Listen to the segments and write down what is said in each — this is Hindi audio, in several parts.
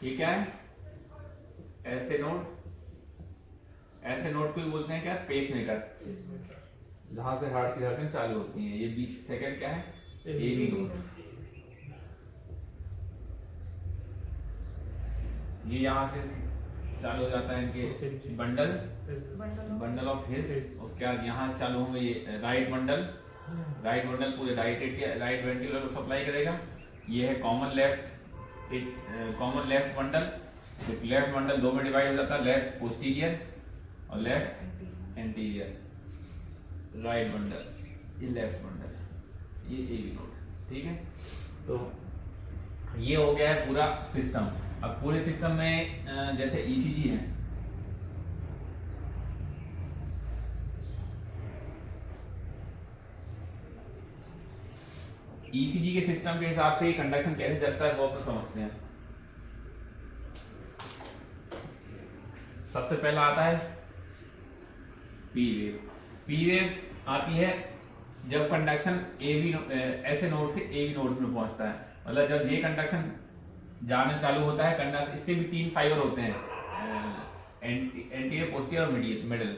ये क्या है? ऐसे नोड, ऐसे नोड को बोलते हैं क्या? पेस मेकर, जहां से हार्ट की धड़कन चालू होती है। ये बी सेकंड क्या है? AV node. ये यहाँ से चालू हो जाता है इनके बंडल, बंडल ऑफ हिस। उसके बाद यहाँ से चालू होंगे ये राइट बंडल, राइट बंडल पूरे राइट वेंट्रिकुलर को सप्लाई करेगा। ये है common left, common left bundle. Left bundle दो में डिवाइड हो जाता है, लेफ्ट पोस्टीरियर और लेफ्ट एंटीरियर। राइट बंडल, ये लेफ्ट बंडल, ये एवी नोड। ठीक है, तो ये हो गया है पूरा सिस्टम। अब पूरे सिस्टम में जैसे ईसीजी है, ईसीजी के सिस्टम के हिसाब से कंडक्शन कैसे चलता है वो अपन समझते हैं। सबसे पहला आता है पी वेव। पी वेव आती है जब कंडक्शन एवी ऐसे नोड से एवी नोड में पहुंचता है। मतलब जब ये कंडक्शन जाना चालू होता है, कंडक्शन इसके भी तीन फाइबर होते हैं, एंटीरियर, पोस्टीरियर और मिडिल।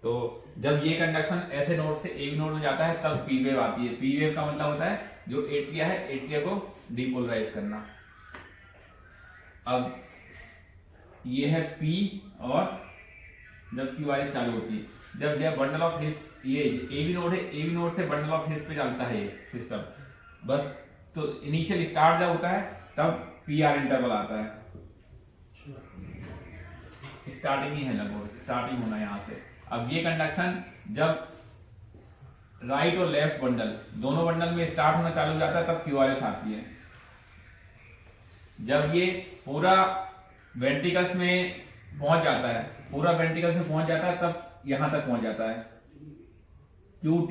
तो जब ये कंडक्शन ऐसे नोड से एवी नोड में जाता है तब पी वेव आती है। पी वेव का मतलब होता है जो एट्रिया है, एट्रिया को डीपोलराइज करना। अब ये है पी, और जब क्यूआरएस चालू होती है, जब बंडल ऑफ हिस, ये एवी नोड है, एवी नोड से बंडल ऑफ हिस पे चलता है ये सिस्टम बस। तो इनिशियल स्टार्ट जब होता है तब पीआर इंटरवल आता है। स्टार्टिंग ही है लगभग, स्टार्टिंग होना यहाँ से। अब ये कंडक्शन जब राइट और लेफ्ट बंडल दोनों बंडल में स्टार्ट होना चालू हो जाता है तब क्यूआरएस आती है। जब ये पूरा वेंट्रिकल्स में पहुंच जाता है, पूरा वेंट्रिकल से पहुंच जाता है तब यहां तक पहुंच जाता है क्यू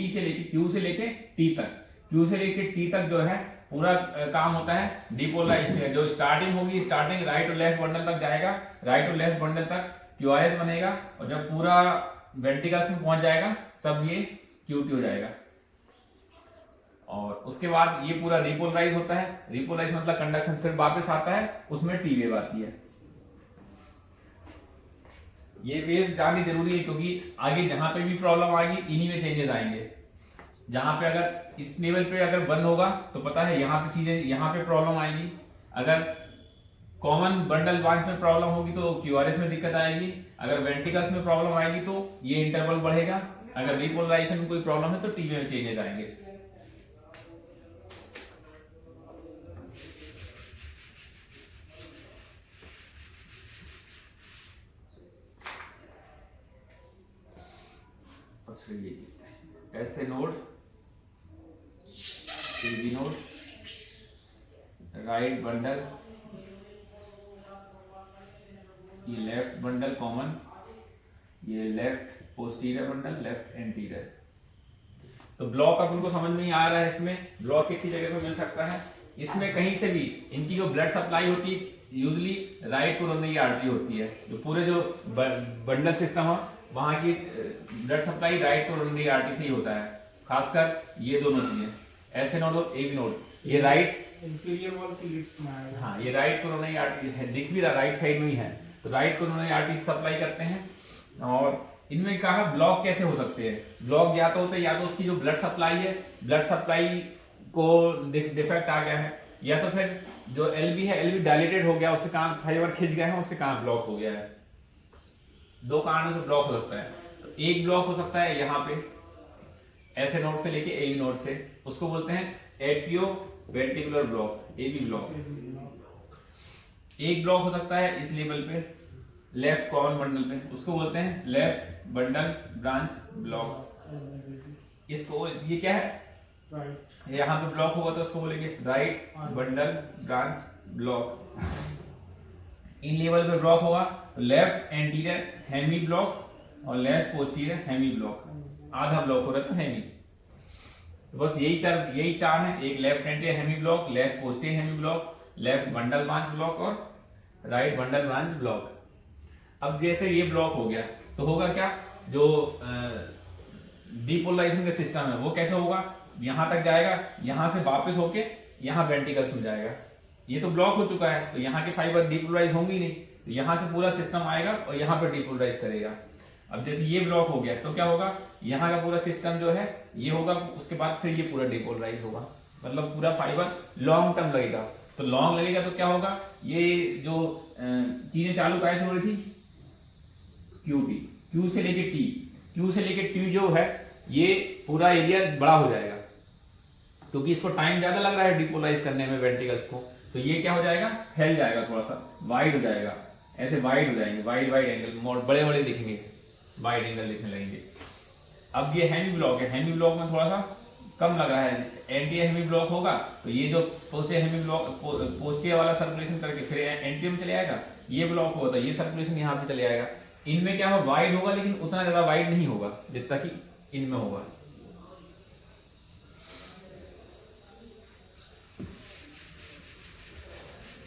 से लेके, क्यू से लेके टी तक। क्यू से लेके टी तक जो है पूरा काम होता है डीपोलराइजेशन। जो स्टार्टिंग होगी, स्टार्टिंग राइट और लेफ्ट बंडल तक जाएगा, राइट और लेफ्ट बंडल तक क्यूआरएस बनेगा, और जब पूरा वेंट्रिकल्स में पहुंच जाएगा तब ये क्यूटी हो जाएगा। और उसके बाद ये पूरा रिपोलराइज होता है। रिपोलराइज मतलब कंडक्शन फिर वापस आता है, उसमें टी वेव आती है। ये वेव जाननी जरूरी है क्योंकि आगे जहां पे भी प्रॉब्लम आएगी इन्हीं में चेंजेस आएंगे। जहां पे अगर इस लेवल पे अगर बंद होगा तो पता है यहाँ पे चीजें, यहाँ पे प्रॉब्लम आएगी। अगर कॉमन बंडल ब्रांच में प्रॉब्लम होगी तो क्यूआरएस में दिक्कत आएगी। अगर वेंट्रिकल्स में प्रॉब्लम आएगी तो ये इंटरवल बढ़ेगा। अगर रिपोलराइजेशन में कोई प्रॉब्लम है तो टी में चेंजेस आएंगे। ऐसे node, AV node, right bundle, ये लेफ्ट बंडल कॉमन, ये left posterior bundle, left anterior. तो ब्लॉक अब उनको समझ में ही आ रहा है। इसमें ब्लॉक कितनी जगह पे मिल सकता है? इसमें कहीं से भी इनकी जो ब्लड सप्लाई होती है यूजली राइट कोरोनरी आर्टरी होती है। जो पूरे जो बंडल सिस्टम है वहां की blood supply right coronary artery से ही होता है। खासकर ये दोनों चीजें, ऐसे नोड और एवी नोड, ये राइट इंफीरियर वॉल की लिड्स में आएगा। हाँ, ये राइट कोरोनरी आर्टरी है, दिख भी रहा राइट साइड में ही है। तो राइट कोरोनरी आर्टरी सप्लाई करते हैं। और इनमें कहा ब्लॉक कैसे हो सकते हैं? ब्लॉक या तो होते हैं, या तो उसकी जो ब्लड सप्लाई है, ब्लड सप्लाई को डिफेक्ट आ गया है, या तो फिर जो एलबी है, एलबी डायलेटेड हो गया, उससे कहाँ फाइबर खिंच गए हैं, उससे कहाँ ब्लॉक हो गया है। दो कारणों से ब्लॉक हो सकता है। तो एक ब्लॉक हो सकता है यहाँ पे ऐसे नोड से लेके एवी नोड से, उसको बोलते हैं atrio ventricular block, AV block. एक ब्लॉक हो सकता है इस लेवल पे लेफ्ट कॉमन बंडल पे, उसको बोलते हैं लेफ्ट बंडल ब्रांच ब्लॉक। इसको ये क्या है, यहाँ पे ब्लॉक होगा तो उसको बोलेंगे right bundle branch block. In level पे ब्लॉक होगा तो लेफ्ट एंटीरियर हेमी ब्लॉक और लेफ्ट पोस्टीरियर हेमी ब्लॉक। आधा ब्लॉक हो रहा है तो हेमी। तो बस यही चार है, एक left anterior hemi block, left posterior hemi block, left bundle branch block और राइट बंडल ब्रांच ब्लॉक। अब जैसे ये ब्लॉक हो गया तो होगा क्या, जो डीपोलराइजेशन का सिस्टम है वो कैसे होगा, यहां तक जाएगा, यहां से वापस होके यहां वेंट्रिकल्स में जाएगा। ये तो ब्लॉक हो चुका है, तो यहाँ के फाइबर डिपोलराइज होंगी नहीं, तो यहाँ से पूरा सिस्टम आएगा और यहाँ पे डिपोलराइज करेगा। अब जैसे ये ब्लॉक हो गया तो क्या होगा, यहाँ का पूरा सिस्टम जो है ये होगा, उसके बाद फिर ये पूरा डिपोलराइज होगा, मतलब पूरा फाइबर लॉन्ग टर्म लगेगा। तो लॉन्ग लगेगा तो क्या होगा, ये जो चीजें चालू कैसे हो रही थी, क्यू से लेके टी, क्यू से लेके टी जो है ये पूरा एरिया बड़ा हो जाएगा, क्योंकि इसको टाइम ज्यादा लग रहा है डिपोलराइज करने में वेंट्रिकल्स को, तो ये क्या हो जाएगा, फैल जाएगा, थोड़ा सा वाइड हो जाएगा, ऐसे वाइड हो जाएंगे, वाइड एंगल, बड़े बड़े दिखेंगे, वाइड एंगल दिखने लगेंगे। अब ये हेमी ब्लॉक है, हेमी ब्लॉक में थोड़ा सा कम लग रहा है, एंटी हेमी ब्लॉक होगा तो ये जो पोस्टिया वाला सर्कुलेशन करके फिर एंटी में चले आएगा, ये ब्लॉक होगा तो ये सर्कुलेशन यहाँ पे चले आएगा। इनमें क्या होगा, वाइड होगा लेकिन उतना ज्यादा वाइड नहीं होगा जितना कि इनमें होगा।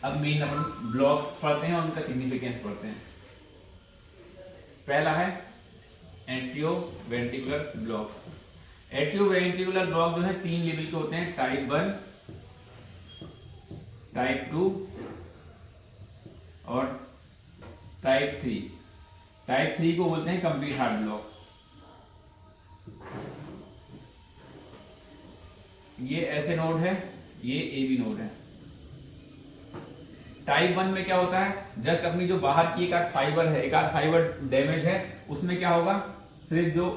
अब मेन अपन ब्लॉक्स पढ़ते हैं और उनका सिग्निफिकेंस पढ़ते हैं। पहला है Antioch ventricular block. Antioch ventricular block जो है 3 लेवल के होते हैं, टाइप 1, टाइप 2 और टाइप 3। टाइप 3 को बोलते हैं कंप्लीट हार्ट ब्लॉक। ये ऐसे नोड है, ये ए बी नोड है। टाइप 1 में क्या होता है, जस्ट अपनी जो बाहर की एक आध फाइबर है, एक आध फाइबर डैमेज है, उसमें क्या होगा, सिर्फ जो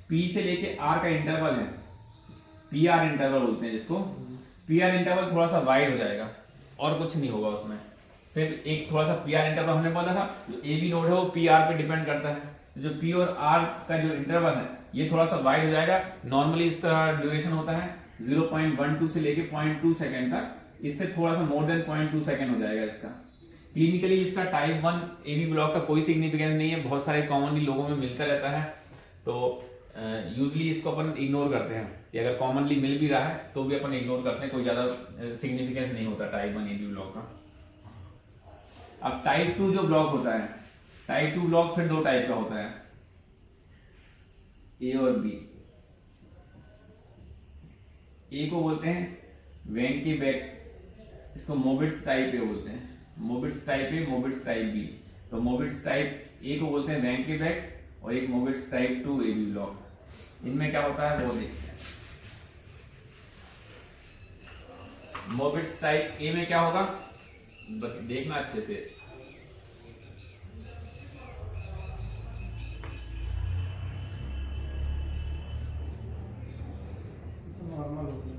पी से लेके आर का इंटरवल है, पी आर इंटरवल बोलते हैं जिसको, पी आर इंटरवल थोड़ा सा वाइड हो जाएगा और कुछ नहीं होगा उसमें, सिर्फ एक थोड़ा सा पी आर इंटरवल। हमने बोला था जो ए बी नोड है वो पी आर पे डिपेंड करता है, जो पी और आर का जो इंटरवल है ये थोड़ा सा वाइड हो जाएगा। नॉर्मली इसका ड्यूरेशन होता है 0.12 से लेके 0.2 सेकेंड तक, इससे थोड़ा सा मोर देन 0.2 सेकेंड हो जाएगा इसका। क्लिनिकली इसका टाइप 1 एबी ब्लॉक का कोई सिग्निफिकेंस नहीं है, बहुत सारे कॉमनली लोगों में मिलता रहता है, तो यूजली इसको अपन इग्नोर करते हैं कि अगर कॉमनली मिल भी रहा है तो भी अपन इग्नोर करते हैं, कोई ज्यादा सिग्निफिकेंस नहीं होता टाइप 1 एबी ब्लॉक का। अब टाइप 2 जो ब्लॉक होता है, टाइप 2 ब्लॉक फिर 2 टाइप का होता है, ए और बी। ए को बोलते हैं वेंकी बैक, इसको मोबिट्स टाइप ए बोलते हैं, Mobitz type A, Mobitz type B. तो मोबिट्स टाइप ए को बोलते हैं वेंकी बैक और एक Mobitz type 2 A B block. इनमें क्या होता है वो देखते हैं। मोबिट्स टाइप ए में क्या होगा, देखना अच्छे से, नॉर्मल हो गया।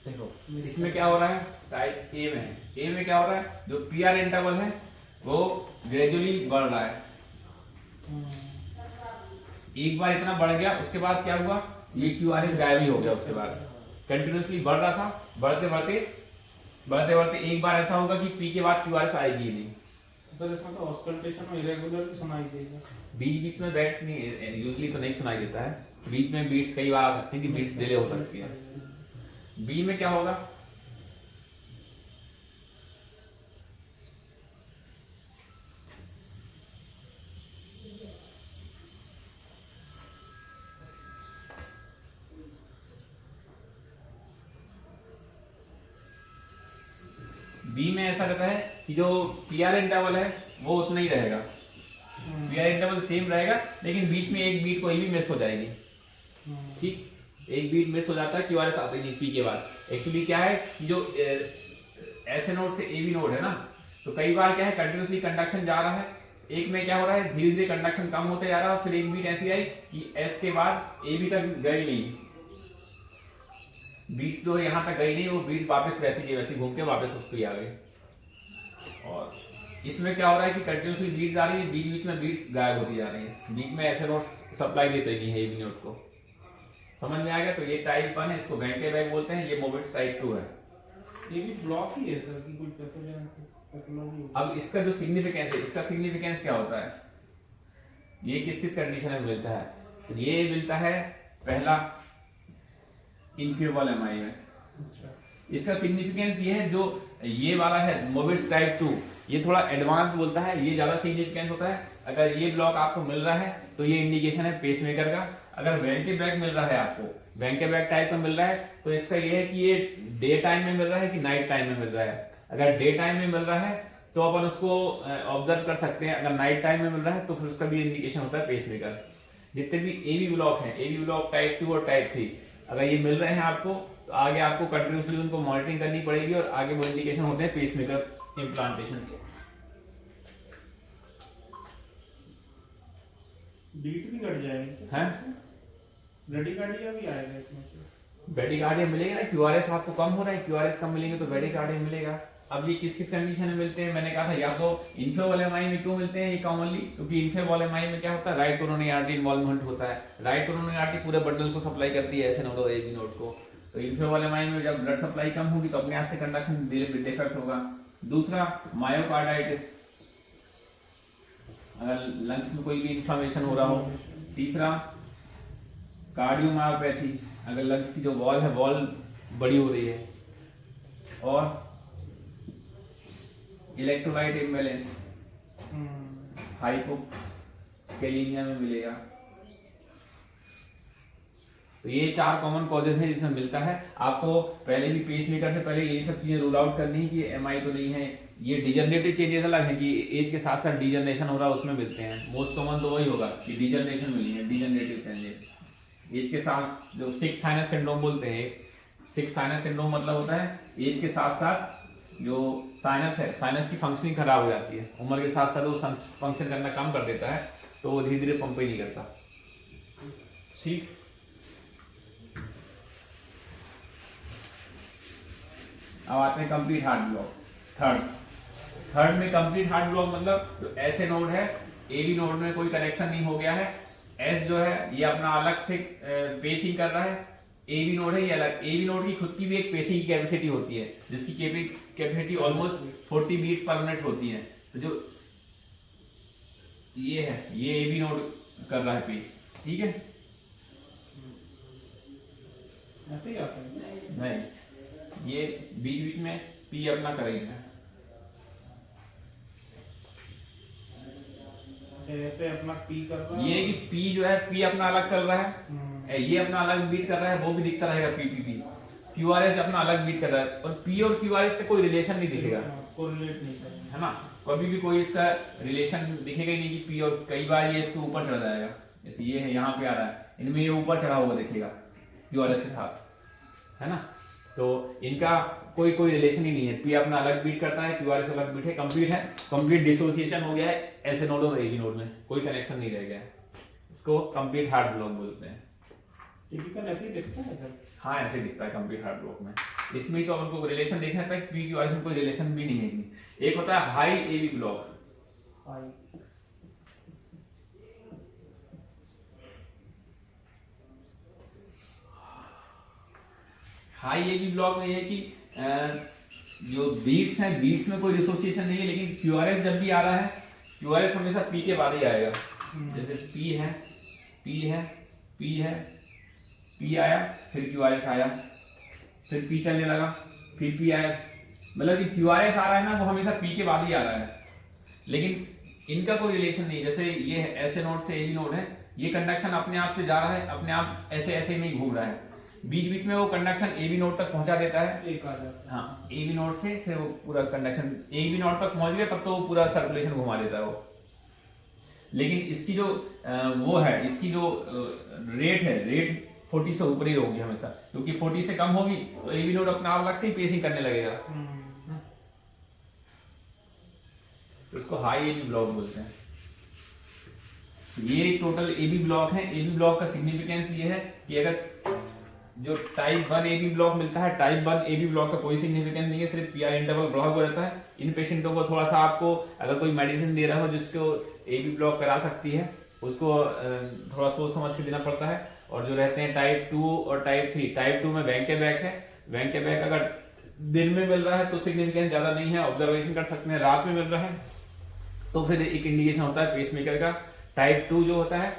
देखो इसमें क्या हो रहा है, टाइप ए में, ए में क्या हो रहा है, जो पी आर इंटरवल है वो ग्रेजुअली बढ़ रहा है। एक बार इतना बढ़ गया, उसके बाद क्या हुआ, ये क्यू आर एस गायब ही हो गया, उसके बाद कंटिन्यूसली बढ़ रहा था, बढ़ते बढ़ते एक बार ऐसा होगा कि पी के बाद क्यू आर एस आएगी ही नहीं। सर इसमें तो ऑस्कल्टेशन में इरेगुलर भी सुनाई देगा। बीच बीच में बैट्स नहीं, यूजली तो नहीं सुनाई देता है, बीच में बीट्स कई बार आ सकती है कि बीट्स डिले हो सकती है। बी में क्या होगा, बी में ऐसा रहता है कि जो पी आर इंटरवल है वो उतना ही रहेगा, पी आर इंटरवल सेम रहेगा, लेकिन बीच में एक बीट कोई भी मिस हो जाएगी। ठीक, एक बीट मिस हो जाता है, क्यू आर एस आती है पी के बाद। एक्चुअली क्या है कि जो ऐसे नोड से ए बी नोड है ना, तो कई बार क्या है कंटिन्यूसली कंडक्शन जा रहा है, एक में क्या हो रहा है धीरे धीरे कंडक्शन कम होते जा रहा है, फिर एक बीट ऐसी आई कि एस के बाद ए बी तक गई नहीं, बीट्स जो है यहाँ तक गई नहीं, वो बीट्स वापस वैसी की वैसी घूम के वापस उस पर आ गए। और इसमें क्या हो रहा है कि कंटिन्यूसली बीट्स आ रही है, बीच बीच में बीट्स गायब होती जा रही है, बीच में ऐसे नोड सप्लाई देते ही नहीं है ए बी नोड को। समझ में आ गया? तो ये टाइप 1 है, इसको वेंके बैक बोलते हैं, ये मोबिट्स टाइप 2 है। ये भी ब्लॉक ही है सर कि कोई पैथोलॉजी। अब इसका जो सिग्निफिकेंस है, इसका सिग्निफिकेंस क्या होता है, ये किस किस कंडीशन में मिलता है? तो ये मिलता है पहला इनफेवरेबल एमआई में। अच्छा। इसका सिग्निफिकेंस ये है, जो ये वाला है मोबिस टाइप 2, ये थोड़ा एडवांस बोलता है, ये ज्यादा सिग्निफिकेंस होता है। अगर ये ब्लॉक आपको मिल रहा है तो ये इंडिकेशन है पेसमेकर का। अगर वैंके बैक मिल रहा है आपको, वैंके बैक टाइप का मिल रहा है, तो इसका ये है कि ये डे टाइम में मिल रहा है कि नाइट टाइम में मिल रहा है। अगर डे टाइम में मिल रहा है तो अपन उसको ऑब्जर्व कर सकते हैं, अगर नाइट टाइम में मिल रहा है तो फिर उसका भी इंडिकेशन होता है पेसमेकर। जितने भी एबी ब्लॉक हैं, एबी ब्लॉक टाइप 2 और टाइप 3, अगर ये मिल रहे हैं आपको तो आगे आपको कंटिन्यूसली उनको मॉनिटरिंग करनी पड़ेगी और आगे वो इंडिकेशन होते हैं पेसमेकर इम्प्लांटेशन के। बीट भी घट जाएगा हैं? ब्रेडिकार्डिया भी आएगा इसमें? ब्रेडिकार्डिया मिलेगा ना, क्यूआरएस आपको कम हो रहा है, क्यूआरएस कम मिलेंगे तो ब्रेडिकार्डिया मिलेगा। अब ये किस किस कंडीशन में मिलते हैं? मैंने कहा था या तो इन्फेवरेबल एमआई में क्यों मिलते हैं ये कॉमनली, क्योंकि इन्फेवरेबल एमआई में क्या होता है, राइट कोरोनरी आर्टरी इन्वॉल्वमेंट होता है। राइट कोरोनरी आर्टरी पूरे बंडल को सप्लाई करती है ऐसे नोड और एबी नोड को। तो इन्फेवरेबल एमआई में जब ब्लड सप्लाई कम होगी तो अपने आप से कंडक्शन डिफेक्ट होगा। दूसरा मायोकार्डाइटिस, अगर लंग्स में कोई भी इंफ्लेमेशन हो रहा हो। तीसरा कार्डियोमायोपैथी, अगर लंग्स की जो वॉल है वॉल बड़ी हो रही है। और इलेक्ट्रोलाइट इम्बैलेंस हाइपोकैलिमिया में मिलेगा। तो ये 4 कॉमन कॉजेज हैं जिसमें मिलता है। आपको पहले भी पेसमेकर से पहले ये सब चीजें रूल आउट करनी है कि एमआई तो नहीं है। ये डिजनरेटिव चेंजेस अलग है कि एज के साथ साथ डिजनरेशन हो रहा है, उसमें मिलते हैं। मोस्ट कॉमन तो वही होगा कि डिजनरेशन मिली है, डिजनरेटिव चेंजेस एज के साथ। जो 6 साइनस सिंड्रोम बोलते हैं, 6 साइनस सिंड्रोम मतलब होता है एज के साथ साथ जो साइनस है, साइनस की फंक्शनिंग खराब हो जाती है, उम्र के साथ साथ वो फंक्शन करना कम कर देता है, तो वो धीरे धीरे पंप ही नहीं करता। ठीक, अब आते हैं कंप्लीट हार्ट ब्लॉक। थर्ड में कंप्लीट हार्ट ब्लॉक मतलब जो ऐसे नोड है, एबी नोड में कोई कनेक्शन नहीं हो गया है, एस जो है ये अपना अलग से पेसिंग कर रहा है, एबी नोड है ये अलग। एबी नोड की खुद की भी एक पेसिंग की कैपेसिटी होती है जिसकी capacity almost 40 beats per minute होती है। तो जो ये है ये एबी नोड कर रहा है पेस, ठीक है। ऐसे ही आता है? नहीं, ये बीच बीच में पी अपना करेंगे, ऐसे अपना पी कर रहा है। ये कि पी जो है पी अपना अलग चल रहा है, ये अपना अलग बीट कर रहा है, वो भी दिखता रहेगा पी पी पी। क्यूआरएस अपना अलग बीट कर रहा है और पी और क्यूआरएस का कोई रिलेशन नहीं दिखेगा, कोरिलेट नहीं करेगा, है ना। कभी भी कोई इसका रिलेशन दिखेगा ही नहीं कि पी, और कई बार ये इसके ऊपर चढ़ जाएगा, जैसे ये है यहाँ पे आ रहा है, इनमें ये ऊपर चढ़ा हुआ दिखेगा क्यूआरएस के साथ, है ना। तो इनका कोई कोई रिलेशन ही नहीं है, पी अपना अलग बीट करता है, क्यूआरएस अलग बीट है, कंप्लीट डिसोसिएशन हो गया है ऐसे नोड और एबी नोड में, कोई कनेक्शन नहीं रह गया है। इसको कंप्लीट हार्ट ब्लॉक बोलते हैं। टिपिकल ऐसे ही दिखता है सर? हाँ, ऐसे दिखता है कंप्लीट हार्ट ब्लॉक में। इसमें तो अपन को रिलेशन देखना है, पी क्यूआरएस में कोई रिलेशन भी नहीं है। एक होता है high AV block, high AV block में ये है कि जो बीट्स हैं, बीट्स में कोई डिसोसिएशन नहीं है, लेकिन क्यूआरएस जब भी आ रहा है, क्यूआरएस हमेशा पी के बाद ही आएगा। जैसे पी है, पी है, पी है, पी आया, फिर क्यूआरएस आया, फिर पी चलने लगा, फिर पी आया, मतलब कि क्यूआरएस आ रहा है ना, वो हमेशा पी के बाद ही आ रहा है। लेकिन इनका कोई रिलेशन नहीं, जैसे ये ऐसे नोड से एबी नोड है, ये कंडक्शन अपने आप से जा रहा है, अपने आप ऐसे ऐसे में ही घूम रहा है, बीच बीच में वो कंडक्शन एबी नोड तक पहुंचा देता है, एक आ जाता है। हाँ, एबी नोड से फिर वो पूरा कंडक्शन एबी नोड तक पहुंच गया, तब तो वो पूरा सर्कुलेशन घुमा देता है वो। लेकिन इसकी जो वो है, इसकी जो रेट है, रेट 40 से ऊपर ही होगी हमेशा, क्योंकि 40 से कम होगी तो एबी नोड अपना आप अलग से ही पेसिंग करने लगेगा, तो इसको हाई एबी ब्लॉक बोलते हैं। ये टोटल एबी ब्लॉक है। एबी ब्लॉक का सिग्निफिकेंस ये है कि अगर जो टाइप 1 एबी ब्लॉक मिलता है, टाइप 1 एबी ब्लॉक का कोई सिग्निफिकेंस नहीं है, सिर्फ पीआर इंटरवल ब्लॉक हो जाता है। इन पेशेंटों को थोड़ा सा आपको अगर कोई मेडिसिन दे रहा हो जिसको एबी ब्लॉक करा सकती है, उसको थोड़ा सोच समझ के देना पड़ता है। और जो रहते हैं टाइप 2 और टाइप 3, टाइप 2 में वैंके बैक है, वैंके बैक अगर दिन में मिल रहा है तो सिग्निफिकेंस ज्यादा नहीं है, ऑब्जर्वेशन कर सकते हैं। रात में मिल रहा है तो फिर एक इंडिकेशन होता है पेसमेकर का। टाइप 2 जो होता है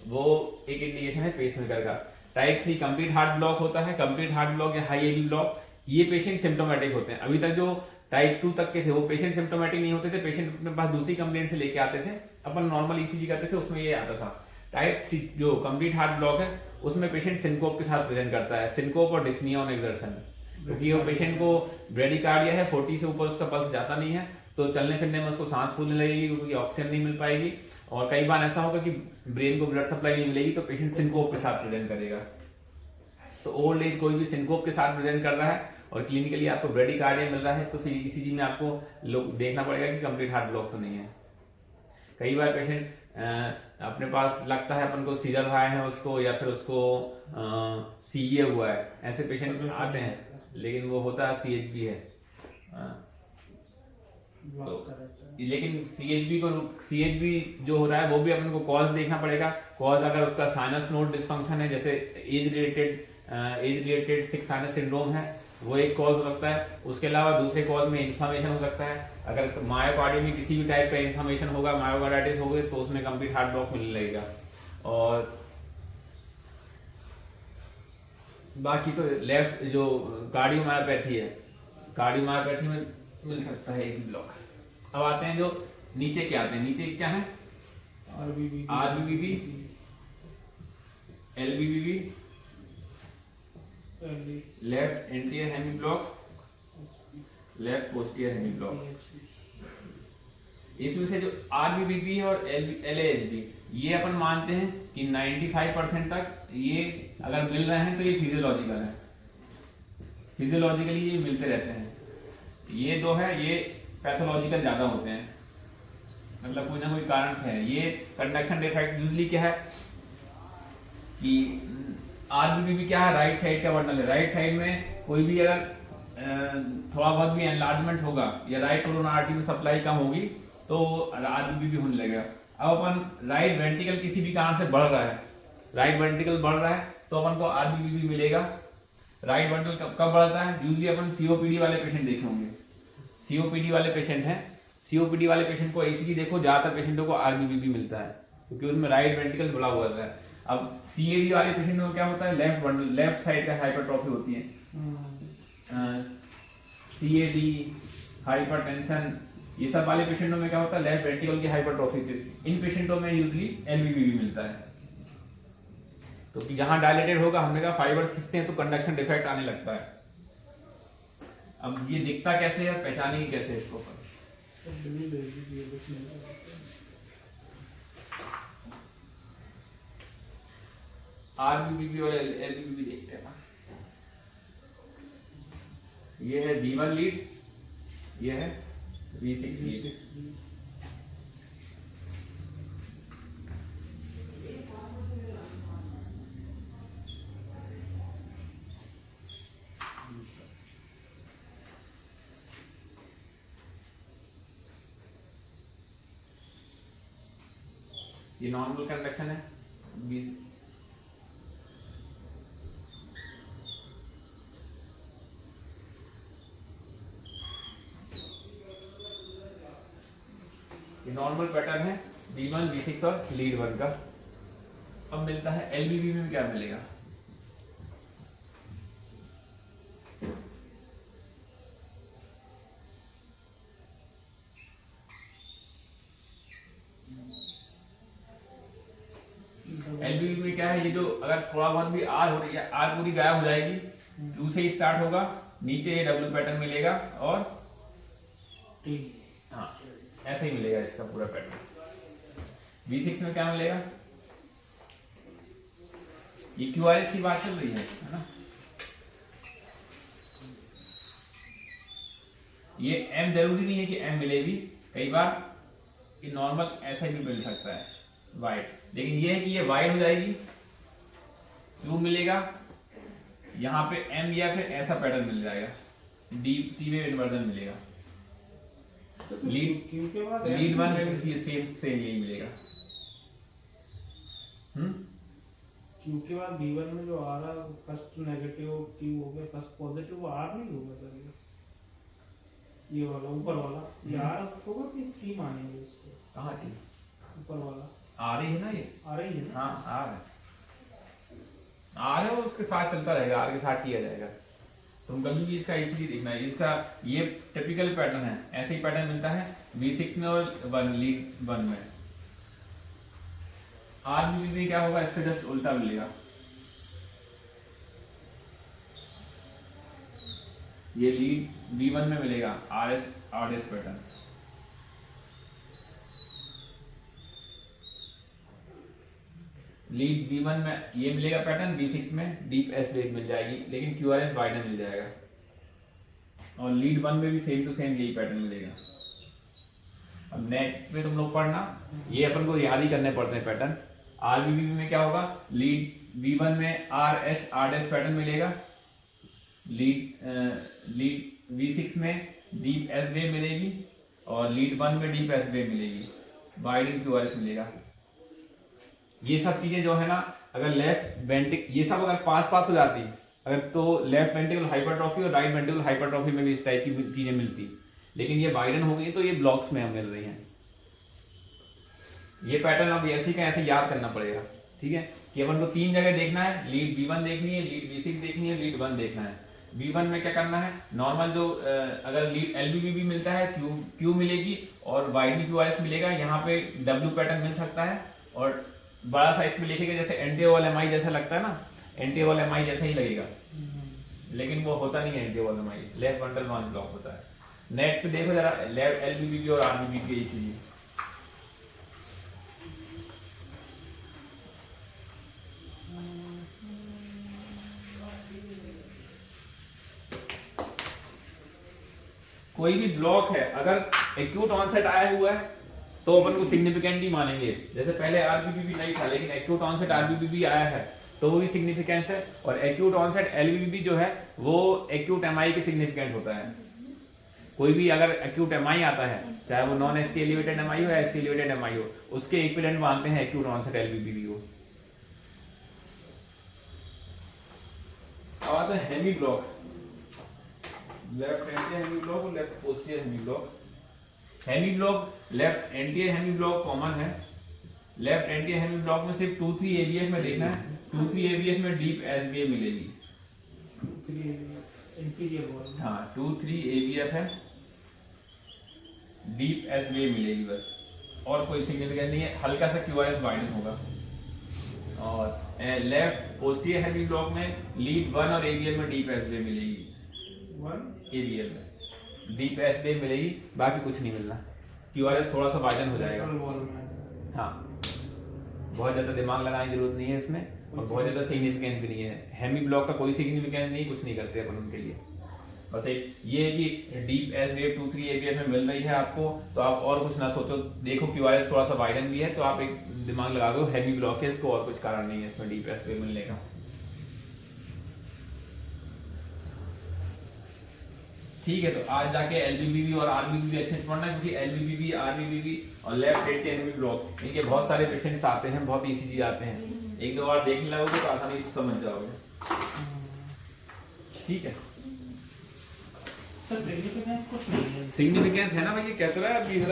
वो एक इंडिकेशन है पेसमेकर का। टाइप 3 कंप्लीट हार्ट ब्लॉक होता है। कंप्लीट हार्ट ब्लॉक या हाई एबी ब्लॉक, ये पेशेंट सिम्टोमेटिक होते हैं। अभी तक जो टाइप 2 तक के थे वो पेशेंट सिम्टोमेटिक नहीं होते थे, पेशेंट अपने पास दूसरी कंप्लेंट से लेके आते थे, अपन नॉर्मल ईसीजी करते थे, उसमें ये आता था। टाइप 3 जो कंप्लीट हार्ट ब्लॉक है उसमें पेशेंट सिनकोप के साथ प्रेजेंट करता है, सिनकोप और डिस्निया ऑन एक्सर्शन, क्योंकि वो पेशेंट को ब्रेडिकार्डिया है, 40 से ऊपर उसका पल्स जाता नहीं है, तो चलने फिरने में उसको सांस फूलने लगेगी क्योंकि ऑक्सीजन नहीं मिल पाएगी, और कई बार ऐसा होगा कि ब्रेन को ब्लड सप्लाई नहीं मिलेगी तो पेशेंट सिनकोप के साथ प्रेजेंट करेगा। तो ओल्ड एज कोई भी सिनकोप के साथ प्रेजेंट कर रहा है और क्लिनिकली आपको ब्रेडिकार्डिया मिल रहा है तो फिर ईसीजी में आपको लोग देखना पड़ेगा कि कंप्लीट हार्ट ब्लॉक तो नहीं है। कई बार पेशेंट अपने पास लगता है अपन को सीजर हुआ है उसको, या फिर उसको सीए हुआ है, ऐसे पेशेंट आते हैं, लेकिन वो होता है सीएचबी है। तो लेकिन सीएचबी जो हो रहा है वो भी अपन को कॉज देखना पड़ेगा। कॉज अगर उसका साइनस नोड डिस्फंक्शन है, जैसे एज रिलेटेड सिक साइनस सिंड्रोम है, वो एक कॉज हो सकता है। उसके अलावा दूसरे कॉज में इन्फ्लामेशन हो सकता है। अगर मायोकार्डियम में किसी भी टाइप का इन्फ्लामेशन होगा, मायोकार्डाइटिस होगी, तो उसमें कंप्लीट हार्ट ब्लॉक मिलने लगेगा। और बाकी तो लेफ्ट जो कार्डियोमायोपैथी है, कार्डियोमायोपैथी में मिल सकता है एक ब्लॉक। अब आते हैं जो नीचे क्या आते हैं, नीचे क्या है, RBBB, LBBB, left anterior hemi block, left posterior hemi block. इसमें से जो आरबीबीबी और एलएएचबी, ये अपन मानते हैं कि 95% तक ये अगर मिल रहे हैं तो ये फिजियोलॉजिकल है, फिजियोलॉजिकली ये मिलते रहते हैं। ये दो है ये पैथोलॉजिकल ज्यादा होते हैं, मतलब कोई ना कोई कारण से है। ये कंडक्शन डिफेक्ट यूजली क्या है कि आरबीबी क्या है, राइट साइड का बंडल है, राइट साइड में कोई भी अगर थोड़ा बहुत भी एनलार्जमेंट होगा या राइट कोरोना आर्टरी में सप्लाई कम होगी तो आरबीबी भी होने लगेगा। अब अपन राइट वेंट्रिकल किसी भी कारण से बढ़ रहा है, राइट वेंट्रिकल बढ़ रहा है तो अपन को आरबीबी भी मिलेगा। राइट वेंट्रिकल कब बढ़ता है, यूजली अपन सीओपीडी वाले पेशेंट देखे होंगे, सीओपीडी वाले पेशेंट हैं, सीओपीडी वाले पेशेंट को ईसीजी देखो, ज्यादातर पेशेंटों को आरबीबी भी मिलता है क्योंकि उनमें राइट वेंट्रिकल बड़ा हुआ होता है। अब सीएडी वाले पेशेंट में क्या होता है, लेफ्ट साइड का हाइपरट्रॉफी होती है। सीएडी, हाइपरटेंशन, ये सब वाले पेशेंटों में क्या होता है, लेफ्ट वेंट्रिकल की हाइपरट्रॉफी। इन पेशेंटों में यूजली एलबीबी भी मिलता है। तो कि जहां डायलेटेड होगा, हमने कहा फाइबर्स खिंचते हैं तो कंडक्शन डिफेक्ट आने लगता है। अब ये दिखता कैसे है, पहचानेंगे कैसे इसको? आरबीबी और एलबीबी देखते हैं। ये है V1 लीड, ये है V6 लीड। ये नॉर्मल कंडक्शन है, 20 ये नॉर्मल पैटर्न है V1, V6 और लीड 1 का। अब मिलता है एलबीबी में क्या मिलेगा, एलबीबी में क्या है, ये जो अगर थोड़ा बहुत भी आर हो रही है, आर पूरी गायब हो जाएगी, टू से ही स्टार्ट होगा, नीचे ये डब्ल्यू पैटर्न मिलेगा और टी, हाँ ऐसे ही मिलेगा इसका पूरा पैटर्न। V6 में क्या मिलेगा, ये QRS की बात चल रही है ना, ये M जरूरी नहीं है कि M मिलेगी, कई बार ये नॉर्मल ऐसा भी मिल सकता है वाइट, लेकिन ये है कि ये वाइट हो जाएगी, Q मिलेगा, यहाँ पे M या फिर ऐसा पैटर्न मिल जाएगा, डी में इन्वर्जन मिलेगा। लीड 1 में भी सेम यही मिलेगा। Q के बाद B1 में जो आ रहा फर्स्ट नेगेटिव Q हो गया, फर्स्ट पॉजिटिव, वो R नहीं होगा सर, ये वाला ऊपर वाला ये R होगा कि T मानेंगे इसको? कहाँ T? ऊपर वाला आ रही है ना ये, आ रही है ना? हाँ आ रहा है, आ रहा है और उसके साथ चलता रहेगा, आर के साथ किया जाएगा। तुम कभी भी इसका इसीलिए देखना है, इसका ये टिपिकल पैटर्न है, ऐसे ही पैटर्न मिलता है V6 में और लीड 1 में। RBB में क्या होगा, इससे जस्ट उल्टा मिलेगा, ये लीड V1 में मिलेगा RS पैटर्न, लीड V1 में ये मिलेगा पैटर्न, V6 में डीप एस वेव मिल जाएगी, लेकिन QRS वाइडर मिल जाएगा, और लीड 1 में भी सेम टू सेम यही पैटर्न मिलेगा। अब नेट पे तुम लोग पढ़ना, ये अपन को याद ही करने पड़ते हैं पैटर्न। RBB में क्या होगा, लीड V1 में RS पैटर्न मिलेगा, लीड V6 में डीप एस वेव मिलेगी, और लीड 1 में डीप एस वेव मिलेगी, वाइड QRS मिलेगा। ये सब चीजें जो है ना, अगर लेफ्ट वेंट्रिकल ये सब अगर पास हो जाती अगर, तो लेफ्ट वेंट्रिकल हाइपरट्रॉफी और राइट वेंट्रिकल हाइपरट्रॉफी में भी इस टाइप की चीजें मिलती, लेकिन ये वाइडन हो गई तो ये ब्लॉक्स में मिल रही हैं। ये पैटर्न अब ऐसे का ऐसे याद करना पड़ेगा, ठीक है, कि अपन को 3 जगह देखना है, लीड V1 देखनी है, लीड V6 देखनी है, लीड 1 देखना है। V1 में क्या करना है, नॉर्मल जो अगर लीड LBB मिलता है Q मिलेगी और वाइड QRS मिलेगा, यहाँ पे W पैटर्न मिल सकता है, और बड़ा साइज में लिखेगा जैसे एंटीओवल MI जैसा लगता है ना, एंटीओवल MI जैसा ही लगेगा, लेकिन वो होता नहीं है एंटीओवल MI, left bundle non block होता है। नेट पे देखो जरा लेफ्ट LBB और RBB के इसीलिए कोई भी ब्लॉक है अगर एक्यूट ऑनसेट आया हुआ है तो अपन को सिग्निफिकेंट ही मानेंगे। जैसे पहले RBB नहीं था, लेकिन एक्यूट ऑनसेट RBB आया है तो वो भी सिग्निफिकेंस है, और एक्यूट ऑनसेट LBB जो है वो एक्यूट MI के सिग्निफिकेंट होता है। कोई भी अगर एक्यूट MI आता है, चाहे वो नॉन ST एलिवेटेड MI हो या ST एलिवेटेड MI हो, उसके इक्विवेलेंट मानते हैं एक्यूट ऑनसेट LBB को। अब आता है hemi block, left anterior hemi block और left posterior hemi block. Hemi block left anterior hemi block common है। लेफ्ट एंटीरियर हेमी ब्लॉक में सिर्फ 2-3 AVF में देखना है, 2-3 AVF में डीप एस वेव मिलेगी। 2-3 AVF है, डीप एस वेव मिलेगी बस, और कोई सिग्निफिकेंस नहीं है, हल्का सा QRS वाइडन होगा। और लेफ्ट पोस्टीरियर हेमी ब्लॉक में लीड 1 और AVF में डीप एस वेव मिलेगी, 1 AVF में डीप एस वेव मिलेगी, बाकी कुछ नहीं मिलना। QRS थोड़ा सा वाइडन हो जाएगा। हाँ, बहुत ज्यादा दिमाग लगाने की जरूरत नहीं है इसमें, और बहुत ज्यादा सिग्निफिकेंस भी नहीं है। हेमी ब्लॉक का कोई सिग्निफिकेंस नहीं, कुछ नहीं करते अपन उनके लिए। बस एक ये है कि डीप एस वेव 2-3 AVF में मिल रही है आपको, तो आप और कुछ ना सोचो, देखो QRS थोड़ा सा वाइडन भी है तो आप एक दिमाग लगा दो हेमी ब्लॉक है इसको, और कुछ कारण नहीं है इसमें डीप एस वेव मिलने का। ठीक है, तो आज जाके LBBB और RBBB अच्छे से पढ़ना, क्योंकि LBBB, RBBB और लेफ्ट एंटीरियर हेमी ब्लॉक इनके बहुत सारे पेशेंट्स आते हैं, बहुत ECG आते हैं, 1-2 बार देखने लगोगे तो आसानी से समझ जाओगे। ठीक है, सिग्निफिकेंस है ना भाई, ये क्या चल रहा है अभी इधर।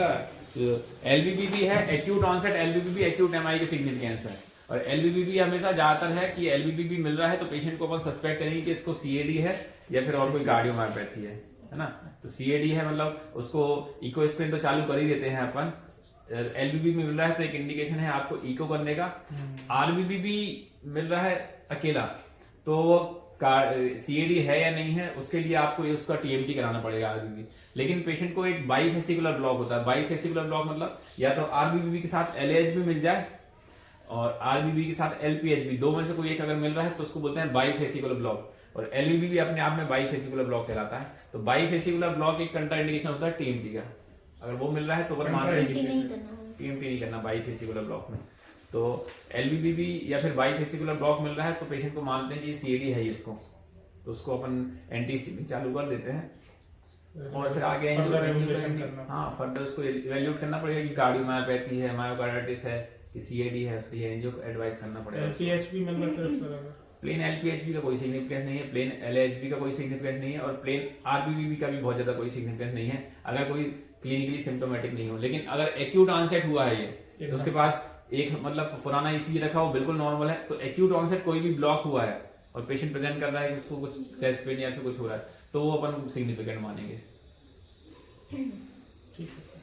LBBB है acute onset, LBBB acute MI के सिग्निफिकेंस है, और LBBB हमेशा ज्यादातर है कि LBBB मिल रहा है तो पेशेंट को अपन सस्पेक्ट करेंगे कि इसको CAD है या फिर और कोई कार्डियोमायोपैथी है ना। तो CAD है मतलब उसको इको स्क्रीन तो चालू कर ही देते हैं अपन। LBBB मिल रहा है तो एक इंडिकेशन है आपको इको करने का। RBBB मिल रहा है अकेला तो CAD है या नहीं है उसके लिए आपको उसका TMT कराना पड़ेगा RBBB। लेकिन पेशेंट को एक बाईफेसिकुलर ब्लॉक होता है, बाईफेसिकुलर ब्लॉक मतलब या तो RBBB के साथ LAH भी मिल जाए और RBBB के साथ LPH, दो में से कोई एक अगर मिल रहा है तो उसको बोलते हैं बाईफेसिकुलर ब्लॉक, और LBB भी अपने आप में बाईफेसिकुलर ब्लॉक कहलाता है। तो बाईफेसिकुलर ब्लॉक एक कंट्राइंडिकेशन होता है TMT का, अगर वो मिल रहा है तो अपन मान रहे हैं TMT नहीं करना बाईफेसिकुलर ब्लॉक में। तो LBBB या फिर बाईफेसिकुलर ब्लॉक मिल रहा है तो पेशेंट को मानते हैं कि CAD है इसको, तो उसको अपन एंटी चालू कर देते हैं और फिर आगे हाँ फर्दर उसको इवैल्यूएट करना पड़ेगा कि कार्डियोमायोपैथी है, मायोकार्डाइटिस है कि CAD है, उसके लिए एंजियो एडवाइस करना पड़ेगा। LPHB मिल रहा है, प्लेन LPHB का कोई सिग्निफिकेंस नहीं है, प्लेन LHB का कोई सिग्निफिकेंस नहीं है, और प्लेन RBBB का भी बहुत ज्यादा कोई सिग्निफिकेंस नहीं है अगर कोई क्लिनिकली सिम्टोमेटिक नहीं हो। लेकिन अगर एक्यूट ऑनसेट हुआ है ये तो उसके पास एक मतलब पुराना ईसीजी रखा हो बिल्कुल नॉर्मल है, तो एक्यूट ऑनसेट कोई भी ब्लॉक हुआ है और पेशेंट प्रेजेंट कर रहा है कि उसको कुछ चेस्ट पेन या फिर कुछ हो रहा है, तो वो अपन सिग्निफिकेंट मानेंगे। ठीक है।